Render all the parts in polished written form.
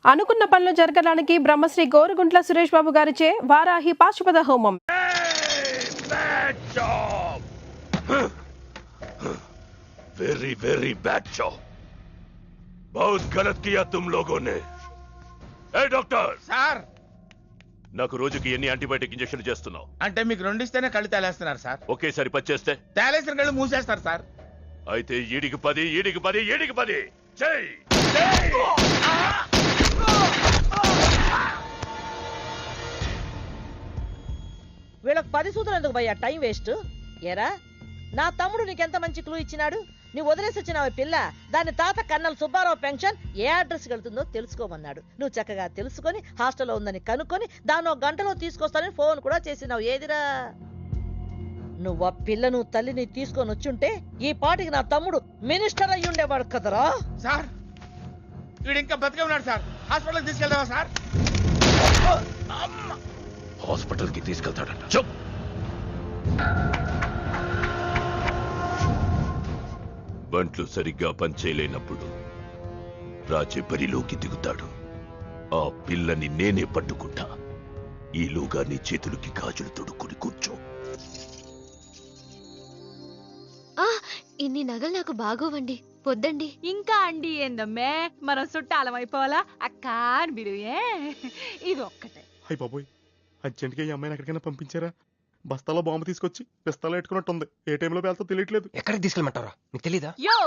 అనుకున్న పనులు జరగడానికి బ్రహ్మశ్రీ గోరుగుంట్ల సురేష్ బాబు గారిచే వారాహి పాశుపత హోమం. वेरी वेरी बैड जॉब, बहुत गलत किया तुम लोगों ने. ए डॉक्टर సార్, నాకు రోజుకి ఎన్ని యాంటీబయాటిక్ ఇంజెక్షన్లు చేస్తున్నావు? అంటే మీకు రెండిస్తేనే కళ్ళు తేలేస్తున్నారు సార్. ఒకేసారి పచ్చేస్తే తేలేసిన కళ్ళు మూసేస్తారు సార్. అయితే ఈడికి 10 ఈడికి 10 ఈడికి 10 చెయ్. వీళ్ళకి 10 సూత్రం ఎందుకు భయ్యా, టైం వేస్ట్. ఏరా, నా తమ్ముడు నీకెంత మంచి క్లూ ఇచ్చినాడు. నువ్వు వదిలేసి వచ్చిన పిల్ల దాని తాత కన్నల్ సుబ్బారావు పెన్షన్ ఏ అడ్రస్ వెళ్తుందో తెలుసుకోమన్నాడు. నువ్వు చక్కగా తెలుసుకొని హాస్టల్లో ఉందని కనుక్కొని దాన్ని 1 గంటలో తీసుకొస్తానని ఫోన్ కూడా చేసినావు. ఏదిరా, నువ్వు ఆ పిల్లను తల్లిని తీసుకొని వచ్చుంటే ఈ పాటికి నా తమ్ముడు మినిస్టర్ అయ్యి ఉండేవాడు కదరా. సార్, వీడు ఇంకా బతికే ఉన్నాడు సార్. హాస్పిటల్కి తీసుకెళ్దామా సార్? హాస్పిటల్ కి తీసుకెళ్తాడంట. చెప్. బంట్లు సరిగ్గా పనిచేయలేనప్పుడు రాజే బరిలోకి దిగుతాడు. ఆ పిల్లని నేనే పట్టుకుంటా. ఈలోగా నీ చేతులకి గాజులు తొడుక్కుని కూర్చో. ఇన్ని నగలు నాకు బాగోవండి, పొద్దండి. ఇంకా అండి ఏందమ్మే, మనం చుట్టాలం అయిపోవాలా అక్క అని బిరువే. ఇది ఒక్కటే. అయ్యి బాబోయ్, అర్జెంట్గా ఈ అమ్మాయిని ఎక్కడికైనా పంపించారా? బస్తాలో బాంబు తీసుకొచ్చి పిస్తాలో పెట్టుకున్నట్టుంది. ఏ టైంలో వెళ్తా తెలియట్లేదు. ఎక్కడికి తీసుకెళ్ళమంటారా? నీకు తెలీదా? యో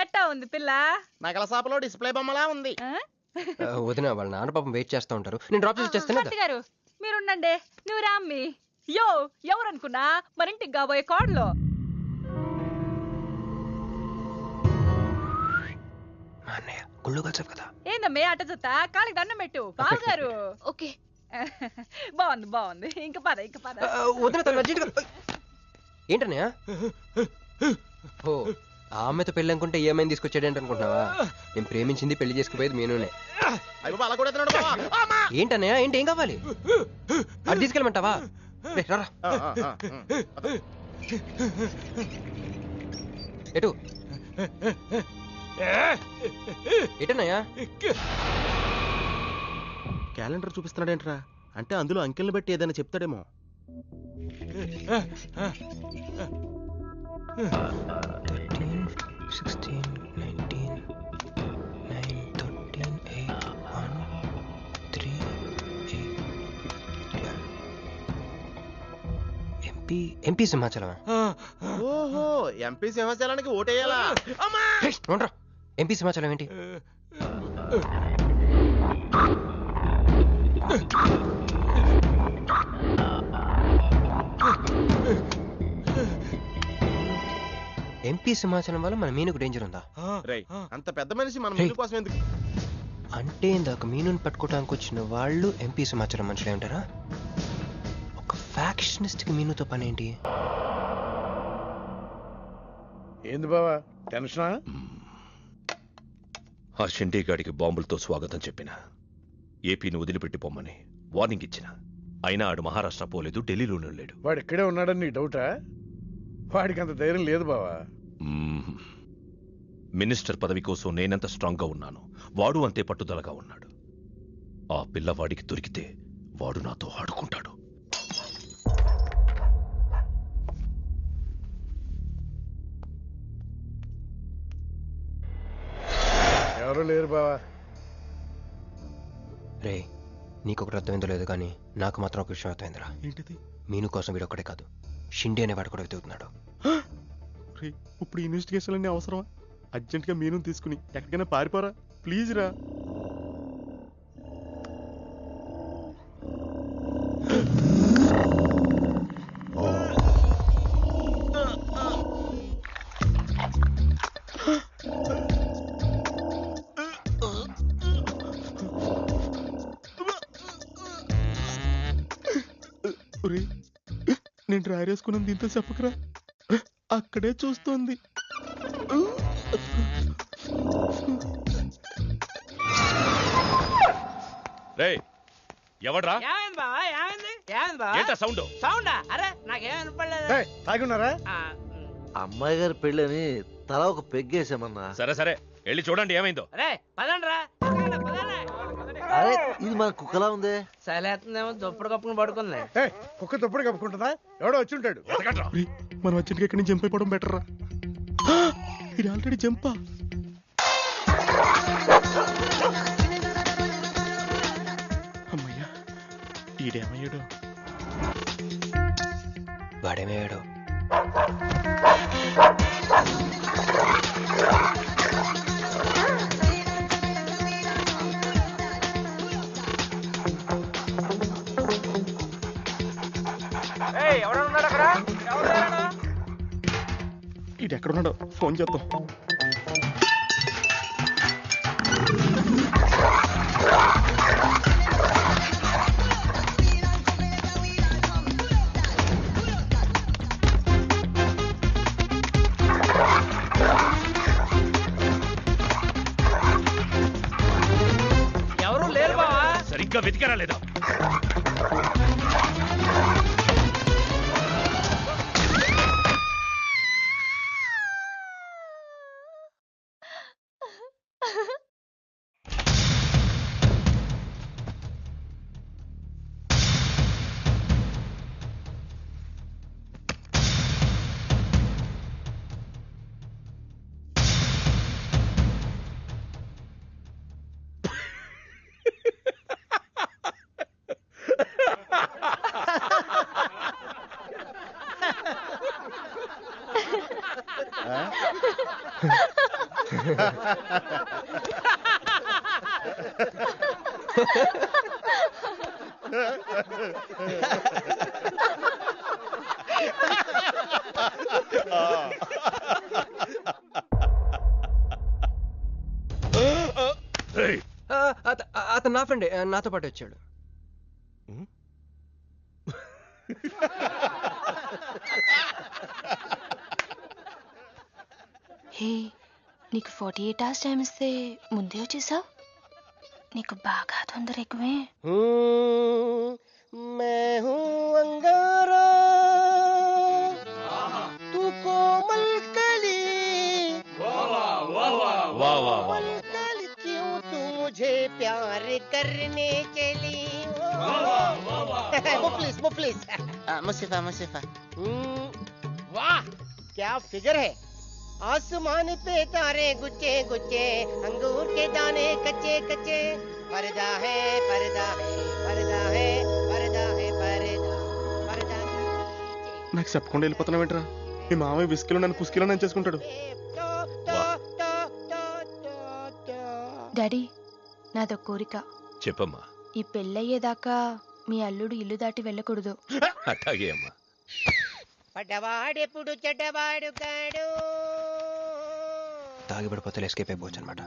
ఎట్టా ఉంది పిల్ల? నగల షాపులో డిస్ప్లే బొమ్మలా ఉంది. వదిన, వాళ్ళ నాన్న పాపం వెయిట్ చేస్తూ ఉంటారు. నేను డ్రాప్ చేసి చేస్తాను. గారు మీరుండండి, నువ్వు రామ్మి. యో, ఎవరనుకున్నా మరింటికి కాబోయే కోడలో. అన్నయ్య గుళ్ళు కలిసావు కదా. ఏందమ్మే అట్ట చూస్తా, కాళ్ళకి దండం పెట్టు బావగారు. ఓకే, బాగుంది బాగుంది. ఇంక పద ఇంక పద. వదిన, తను అర్జెంట్గా. ఏంటన్నయ్య? ఓ, ఆ అమ్మాయితో పెళ్ళి అనుకుంటే ఏమైంది తీసుకొచ్చాడేంటి అనుకుంటున్నావా? నేను ప్రేమించింది పెళ్లి చేసుకుపోయేది మీనునే. ఏంటన్నయ్య, ఏంటి, ఏం కావాలి? అది తీసుకెళ్ళమంటావా? రారా. ఎటు ఎటన్నయ్యా? క్యాలెండర్ చూపిస్తున్నాడేంట్రా? అంటే అందులో అంకెల్ని బట్టి ఏదైనా చెప్తాడేమో. ఎంపీ సింహాచలం. ఓహో, ఎంపీ సింహాచలానికి ఓటేయాలా? ఎంపీ సింహాచలం ఏంటి? ఎంపీ సింహాచలం వల్ల మన మీనుకు డేంజర్ ఉందా? అంత పెద్ద మనిషి మన మీను కోసం ఎందుకు? అంటే ఇందాక మీనుని పట్టుకోవడానికి వచ్చిన వాళ్ళు ఎంపీ సింహాచలం మనుషులే ఉంటారా? ఒక ఫ్యాక్షనిస్ట్ కి మీనుతో పని ఏంటి? ఏంది బావా, టెన్షనా? ఆ షిండేగాడికి బాంబులతో స్వాగతం చెప్పిన, ఏపీని వదిలిపెట్టి పొమ్మని వార్నింగ్ ఇచ్చిన. అయినా ఆడు మహారాష్ట్ర పోలేదు, ఢిల్లీలోనే లేడు. వాడు ఇక్కడే ఉన్నాడని నీ డౌటా? వాడికి అంత ధైర్యం లేదు బావా. మినిస్టర్ పదవి కోసం నేనెంత స్ట్రాంగ్ గా ఉన్నాను, వాడు అంతే పట్టుదలగా ఉన్నాడు. ఆ పిల్లవాడికి దొరికితే వాడు నాతో ఆడుకుంటాడు. ఎవరు లేరు బావా. రే, నీకొకటి అర్థమైందో లేదు కానీ నాకు మాత్రం ఒక విషయం అర్థమైందిరా. ఏంటిది? మీను కోసం వీడు ఒక్కడే కాదు, షిండే అనేవాడు కూడా వెతుకుతున్నాడు. ఇప్పుడు ఇన్వెస్టిగేషన్ అన్నీ అవసరమా? అర్జెంట్గా మీను తీసుకుని ఎక్కడికైనా పారిపోరా ప్లీజ్ రా. నేను డ్రైర్ వేసుకున్నాను, దీంతో చెప్పకరా. అక్కడే చూస్తోంది. ఎవడ్రా? తాగున్నారా? అమ్మాయి గారి పెళ్ళని తల ఒక పెగ్గేసామన్నా. సరే సరే, వెళ్ళి చూడండి ఏమైందో. అరే పదండ్రా. అరే ఇది మన కుక్కలా ఉంది. సలేతుందేమో దుప్పుడు కప్పుకుని పడుకుంది. కుక్క తప్పుడు కప్పుకుంటుందా? ఎవడో వచ్చి ఉంటాడు. వెతకండ్రా. ఒరేయ్, మనం అర్జెంట్గా ఇక్కడి నుంచి జంప్ అయిపోవడం బెటర్ రా. ఇది ఆల్రెడీ జంపా. అమ్మయ్యా, ఈడేమయ్యాడు? వాడేమయ్యాడు? ఈడు ఎక్కడున్నాడో ఫోన్ చేద్దాం. ఎవరు లేరు బావా. సరిగ్గా వెతికారా లేదా? ఏయ్, అతను నా ఫ్రెండే, నాతో పాటు వచ్చాడు. హే, నీకు 48 hours టైం ఇస్తే ముందే వచ్చేసావు. నీకు బాగా తొందర ఎక్కువే. मैं हूँ अंगारा तू कोमल कली कोमल कल क्यों तू मुझे प्यार करने चली मुफलिस मुसीफा वाह क्या फिगर है. आसमान पे तारे गुच्चे गुच्चे अंगूर के दाने कच्चे कच्चे पर्दा है पर्दा है पर्दा है पर्दा है पर्दा पर्दा నాకు చెప్పకుండా వెళ్ళిపోతున్నావేంట్రా? మీ మామయ్య విస్కీలో నన్ను పుస్కీలో నన్ను చేసుకుంటాడు. డాడీ, నాదో కోరిక. చెప్పమ్మా. ఈ పెళ్ళయ్యేదాకా మీ అల్లుడు ఇల్లు దాటి వెళ్ళకూడదు. అట్టాగే అమ్మా. పడ్డవాడెప్పుడు చెడ్డవాడు కాడు. తాగిపడిపోతే ఎస్కేప్ అయిపోవచ్చు అనమాట.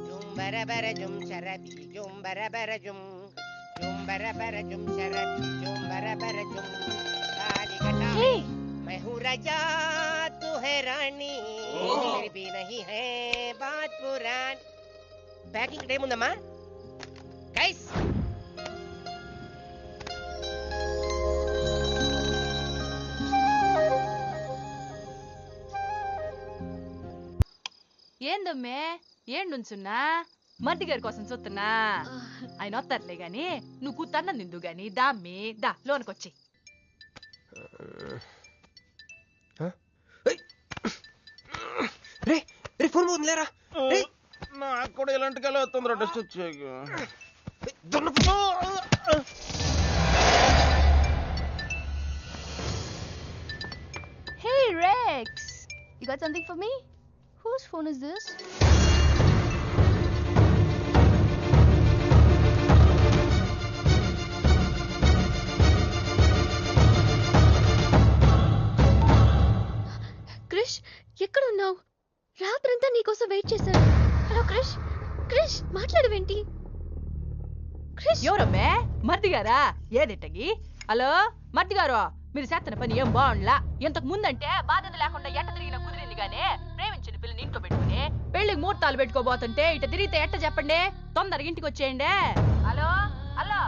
జుంబరబర జుం శరబి జుంబరబర జుం జుంబరబర జుం శరబి జుంబరబర జుం కాలికటా मैं हूँ राजा तू है रानी फिर भी नहीं है बात पुरानी. ప్యాకింగ్ టైం ఉందమ్మా గైస్. ఏందమ్మే ఏండుంచున్నా మర్ది గారి కోసం చూస్తున్నా. ఆయన వస్తారులే గాని నువ్వు కూతన్నం తిందు గాని దామ్మి దా లోనకొచ్చి. రే రే ఫోన్ పోతుంది లేరా. నాకు కూడా ఇలాంటి కళ తొందర టెస్ట్ వచ్చాయి. Hey Rex, you got something for me? Whose phone is this? Krish, ఎక్కడున్నావు? రాత్రంతా నీకోసం వెయిట్ చేశాను. హలో క్రిష్, క్రిష్ మాట్లాడవేంటి? క్రిష్, ఎవరమ్మే మర్ది గారా? ఏదిట్టగి? హలో మర్ది గారు, మీరు చేస్తున్న పని ఏం బాగుండ్లా. ఇంతకు ముందంటే బాధ్యత లేకుండా ఎట్ట తిరిగిన కుదిరింది గానీ ప్రేమించిన పిల్లని ఇంట్లో పెట్టుకుని పెళ్లికి ముహూర్తాలు పెట్టుకోబోతుంటే ఇట తిరిగితే ఎట్ట చెప్పండి? తొందరగా ఇంటికి వచ్చేయండి. Hello hello.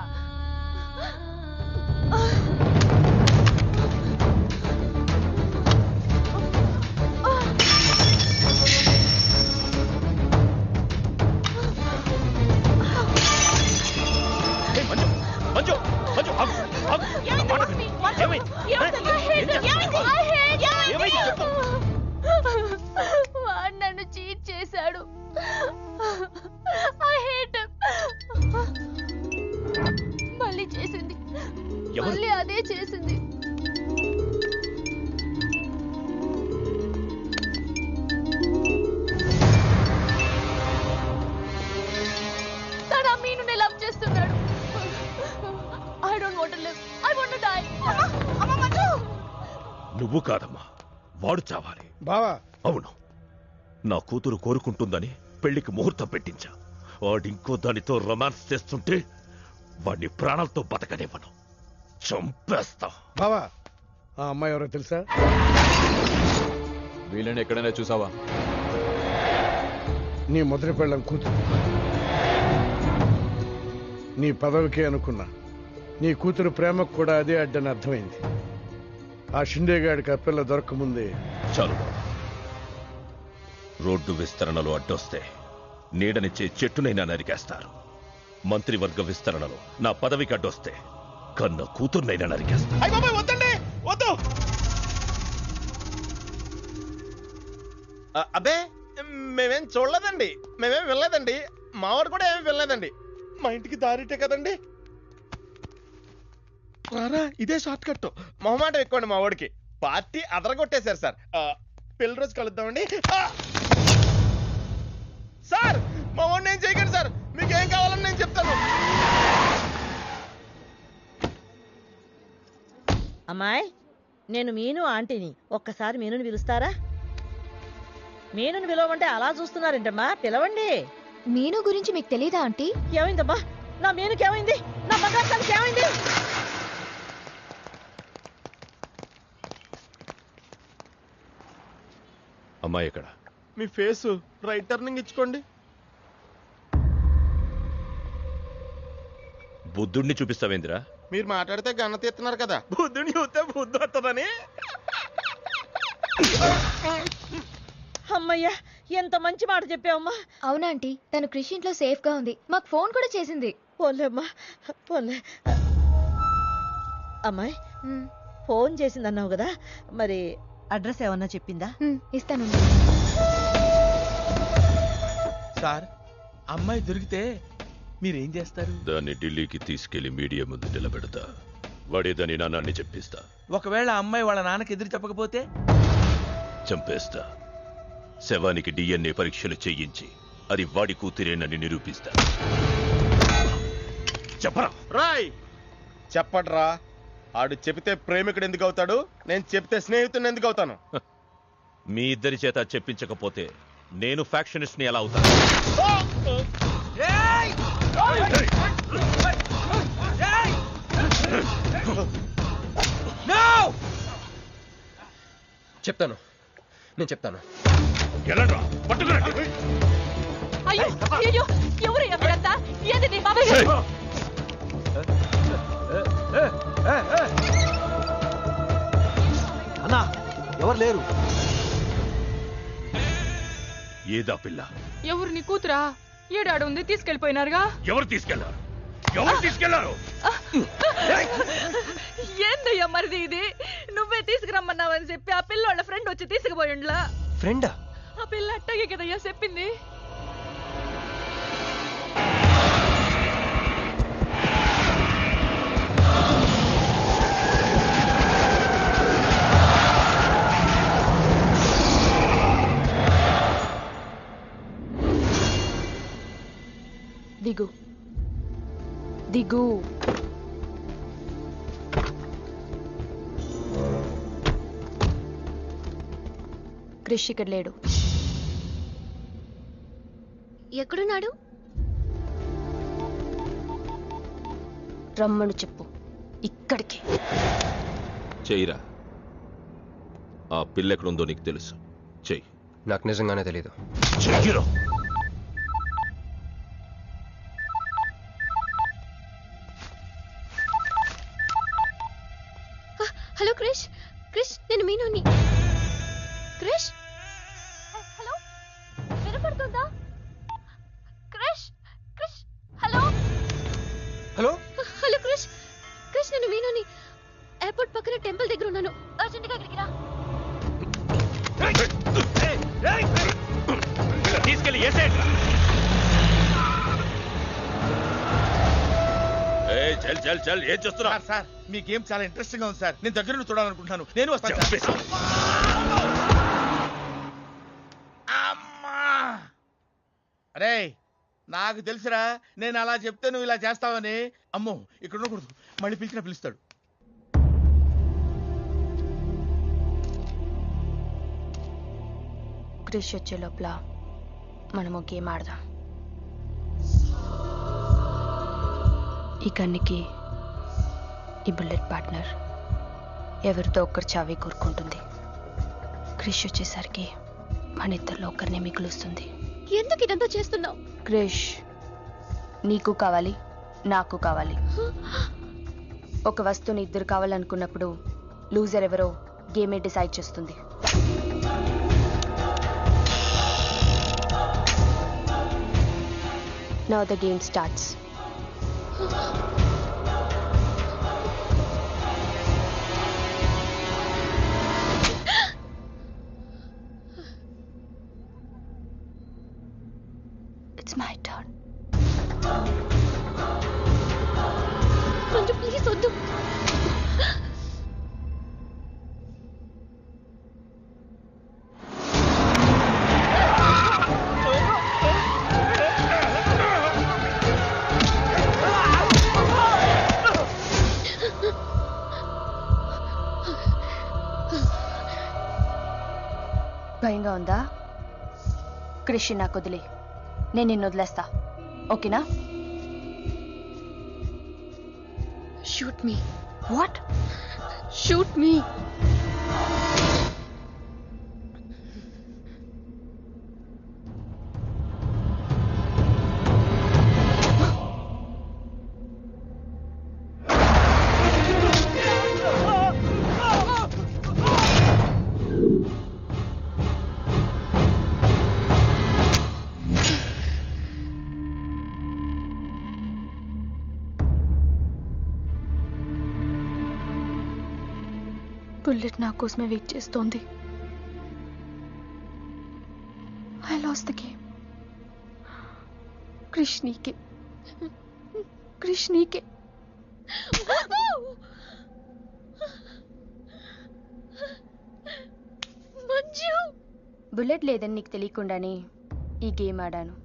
నువ్వు కాదమ్మా, వాడు చావాలి. బావా అవును, నా కూతురు కోరుకుంటుందని పెళ్లికి ముహూర్తం పెట్టించా. వాడింకో దానితో రొమాన్స్ చేస్తుంటే వాడిని ప్రాణాలతో బతకనివ్వను, చంపేస్తా. బావా ఆ అమ్మాయి ఎవరో తెలుసా? వీళ్ళని ఎక్కడైనా చూసావా? నీ మొదటి పెళ్ళం కూతురు. నీ పదవికే అనుకున్నా, నీ కూతురు ప్రేమకు కూడా అదే అడ్డని అర్థమైంది. ఆ షిండేగాడికి ఆ పిల్ల దొరకముందే. చాలు బాబు. రోడ్డు విస్తరణలో అడ్డొస్తే నీడనిచ్చే చెట్టునైనా నరికేస్తారు. మంత్రివర్గ విస్తరణలో నా పదవికి అడ్డొస్తే కన్న కూతుర్నైనా నరికేస్తారు. వద్దండి, వద్దు. అబ్బే, మేమేం చూడలేదండి, మేమేం వెళ్ళలేదండి, మావాడు కూడా ఏమీ వెళ్ళలేదండి. మా ఇంటికి దారిటే కదండి. రారా, ఇదే షార్ట్ కట్. మొహమాటం ఎక్కువండి మా వాడికి. పార్టీ అదరగొట్టేశారు సార్. పెళ్లి రోజు కలుద్దామండి. సార్ మా వాడిని ఏం చేయకండి సార్, మీకు ఏం కావాలని నేను చెప్తాను. అమ్మాయి, నేను మీను ఆంటీని. ఒక్కసారి మీనుని పిలుస్తారా? మీనుని పిలవమంటే అలా చూస్తున్నారేంటమ్మా, పిలవండి. మీను గురించి మీకు తెలీదా ఆంటీ? ఏమైందమ్మా? నా మీనుకి ఏమైంది? నా బంగారు తల్లికి ఏమైంది? అమ్మాయి ఎక్కడ? మీ ఫేస్ రైట్ టర్నింగ్ ఇచ్చుకోండి. బుద్ధుడిని చూపిస్తావేందిరా? మీరు మాట్లాడితే గన్న తీస్తున్నారు కదా, బుద్ధుని చూస్తే బుద్ధి వస్తుందని. అమ్మయ్యా, ఎంత మంచి మాట చెప్పావమ్మా. అవునాంటీ, తను కృషి ఇంట్లో సేఫ్ గా ఉంది. మాకు ఫోన్ కూడా చేసింది. పోలేమ్మా, పోలే. అమ్మాయి, ఫోన్ చేసిందన్నావు కదా, మరి అడ్రస్ ఏమన్నా చెప్పిందా? ఇస్తాను. సార్ అమ్మాయి దొరికితే మీరేం చేస్తారు? దాన్ని ఢిల్లీకి తీసుకెళ్లి మీడియా ముందు నిలబెడతా. వాడేదని నాన్నని చెప్పిస్తా. ఒకవేళ అమ్మాయి వాళ్ళ నాన్నకి ఎదురు చెప్పకపోతే? చంపేస్తా. శవానికి DNA పరీక్షలు చేయించి అది వాడి కూతురేనని నిరూపిస్తా. చెప్పరా? రాయ్ చెప్పడ్రా. ఆడు చెబితే ప్రేమికుడు ఎందుకు అవుతాడు, నేను చెప్తే స్నేహితుడు ఎందుకు అవుతాను? మీ ఇద్దరి చేత చెప్పించకపోతే నేను ఫ్యాక్షనిస్ట్ ని ఎలా అవుతాను? చెప్తాను, నేను చెప్తాను. అయ్యో అయ్యో, ఎవరయ్యా మీరంతా? ఏది నీ బాబాయ్? అన్నా, ఎవరు లేరు. ఏదా పిల్ల? ఎవరు నీ కూతురా? ఏడాడు ఉంది, తీసుకెళ్లిపోయినారుగా. ఎవరు తీసుకెళ్లారు? ఎవరు తీసుకెళ్లారు? ఏందయ్యా మరిది ఇది? నువ్వే తీసుకురమ్మన్నావని చెప్పి ఆ పిల్లోళ్ళ ఫ్రెండ్ వచ్చి తీసుకుపోయిండ్లా. ఫ్రెండా? ఆ పిల్ల అట్టగే కదయ్యా చెప్పింది. దిగు దిగు. క్రిష్ ఇక్కడ లేడు. ఎక్కడున్నాడు? రమ్మను చెప్పు ఇక్కడికి. చెయ్యిరా. ఆ పిల్ల ఎక్కడుందో నీకు తెలుసు. చెయ్యి. నాకు నిజంగానే తెలీదు. చెయ్యిరా. హలో క్రిష్, క్రిష్ నేను మీనుని. క్రిష్, హలో, వినపడుతుందా? Krish, Krish, hello hello hello Krish, Krish నేను మీనుని. ఎయిర్పోర్ట్ పక్కన టెంపుల్ దగ్గర ఉన్నాను. అర్జెంట్గా ఇక్కడికి రా. తీసుకెళ్ళి ఏసేయండి. చల్ చల్ చల్, ఏం చేస్తున్నా? సార్ మీ గేమ్ చాలా ఇంట్రెస్టింగ్ గా ఉంది సార్, నేను దగ్గర నుండి చూడాలనుకుంటున్నాను. నేను వస్తాను సార్. అమ్మా, అరే నాకు తెలుసురా, నేను అలా చెప్తే నువ్వు ఇలా చేస్తావని. అమ్మో, ఇక్కడ ఉండకూడదు, మళ్ళీ పిలిచినా పిలుస్తాడు. క్రిష్ వచ్చే లోపల మనము గేమ్ ఆడదాం. ఈ కన్నికి ఈ బుల్లెట్ పార్ట్నర్ ఎవరితో ఒక్కరు చావే కోరుకుంటుంది. క్రిష్ వచ్చేసరికి మన ఇద్దరిలో ఒకరినే మిగులుస్తుంది. ఎందుకు ఇదంతా చేస్తున్నావు? క్రిష్ నీకు కావాలి, నాకు కావాలి. ఒక వస్తువుని ఇద్దరు కావాలనుకున్నప్పుడు లూజర్ ఎవరో గేమే డిసైడ్ చేస్తుంది. Now the game starts. It's my turn. కొంచెం ప్లీజ్ వద్దు. భయంగా ఉందా? క్రిష్ నాకు వదిలే, నేను నిన్ను వదిలేస్తా. ఓకేనా? Shoot me. What? Shoot me. Bullet నా కోసమే వెయిట్ చేస్తోంది. I lost the game. Krish నీకే, క్రిష్ నీకే. మంజు, బుల్లెట్ లేదని నీకు తెలియకుండానే ఈ గేమ్ ఆడాను.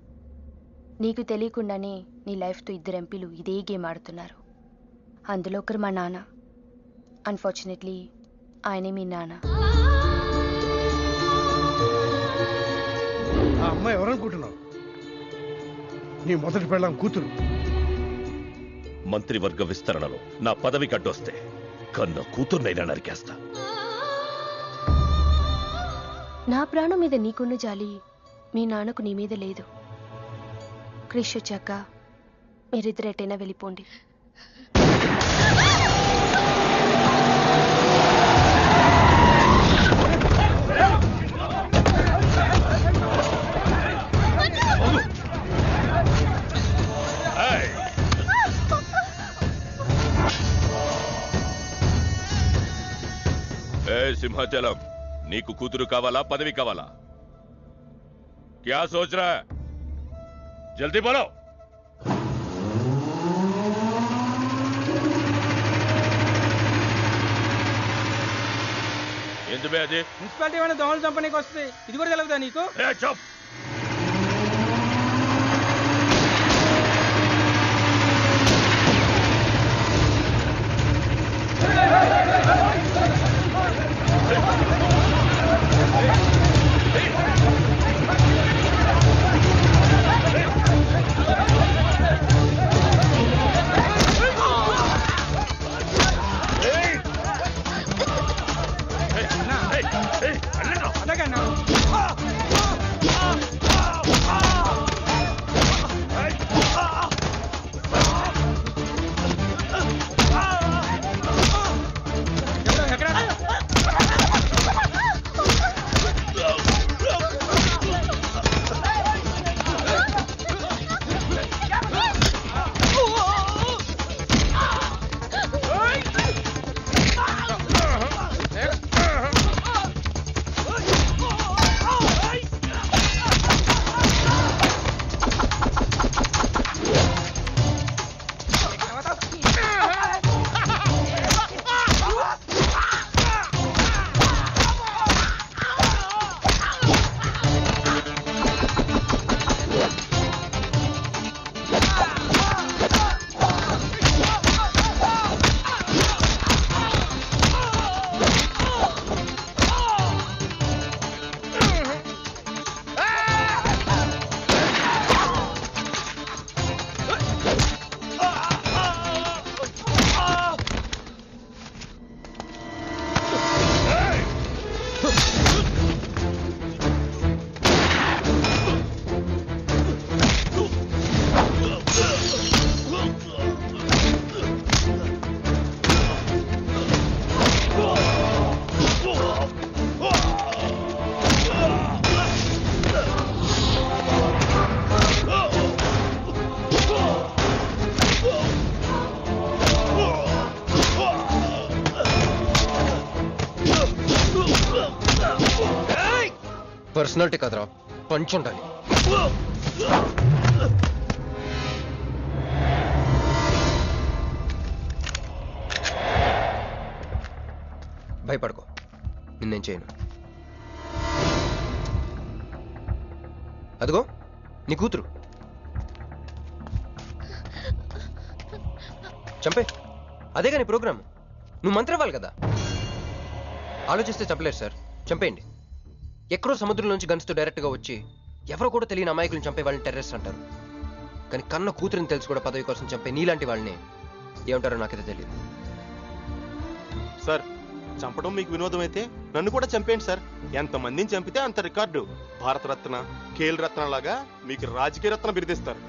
నీకు తెలియకుండానే నీ లైఫ్తో ఇద్దరు ఎంపీలు ఇదే గేమ్ ఆడుతున్నారు. అందులో ఒకరు మా నాన్న. అన్ఫార్చునేట్లీ ఆయనే మీ నాన్న. ఆ అమ్మాయి ఎవరనుకుంటున్నావు? నీ మొదటి పెళ్ళాం కూతురు. మంత్రివర్గ విస్తరణలో నా పదవికి అడ్డొస్తే కన్న కూతుర్నైనా నరికేస్తా. నా ప్రాణం మీద నీకున్న జాలి మీ నాన్నకు నీ మీద లేదు. క్రిష్ వచ్చాక మీరిద్దరు ఎటైనా వెళ్ళిపోండి. సింహాచలం, నీకు కూతురు కావాలా, పదవి కావాలా? క్యా సోచ్ రా? జల్దీ బోలో. ఎందుకు అది? మున్సిపాలిటీ ఏమైనా దోమలు చంపనీకి వస్తుంది, ఇది కూడా తెలుగుతా నీకు? చప్. అలాగన్నా పర్సనాలిటీ కదరా, పంచ్ ఉండాలి. భయపడుకో, నిన్నేం చేయను. అదిగో నీ కూతురు, చంపే. అదేగా నీ ప్రోగ్రామ్. నువ్వు మంత్రి అవ్వాలి కదా. ఆలోచిస్తే చంపలేరు సార్, చంపేయండి. ఎక్కడో సముద్రంలోంచి గన్స్తో డైరెక్ట్గా వచ్చి ఎవరో కూడా తెలియని అమాయకులను చంపే వాళ్ళని టెర్రరిస్ట్ అంటారు. కానీ కన్న కూతురిని తెలిసి కూడా పదవి కోసం చంపే నీలాంటి వాళ్ళని ఏమంటారో నాకైతే తెలియదు. సార్, చంపడం మీకు వినోదం అయితే నన్ను కూడా చంపేయండి సార్. ఎంతమందిని చంపితే అంత రికార్డు. భారతరత్న, ఖేల్ రత్న లాగా మీకు రాజకీయ రత్న బిరుదిస్తారు.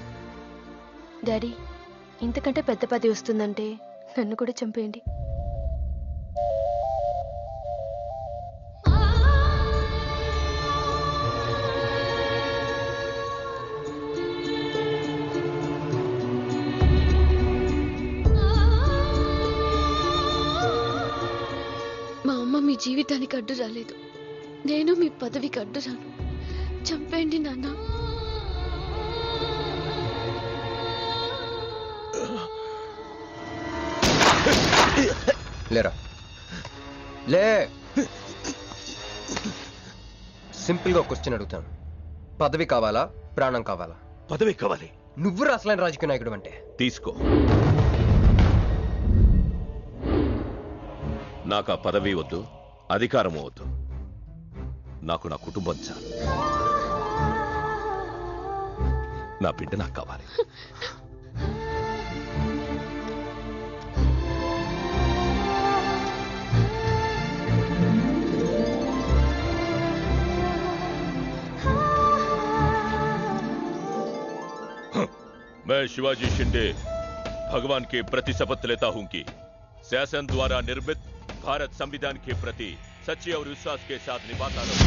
డాడీ, ఇంతకంటే పెద్ద పదవి వస్తుందంటే నన్ను కూడా చంపేయండి. మా అమ్మ మీ జీవితానికి అడ్డు రాలేదు, నేను మీ పదవికి అడ్డు రాను. చంపేయండి నాన్న. లేరా, లే. సింపుల్గా ఒక క్వశ్చన్ అడుగుతాను. పదవి కావాలా, ప్రాణం కావాలా? పదవి కావాలి. నువ్వు అసలైన రాజకీయ నాయకుడు అంటే తీసుకో. నాకు ఆ పదవి వద్దు, అధికారము వద్దు. నాకు నా కుటుంబం చాలు. నా బిడ్డ నాకు కావాలి. मैं शिवाजी शिंदे भगवान के प्रति शपथ लेता हूं कि शासन द्वारा निर्मित भारत संविधान के प्रति सच्चे और विश्वास के साथ निभाता रहूं।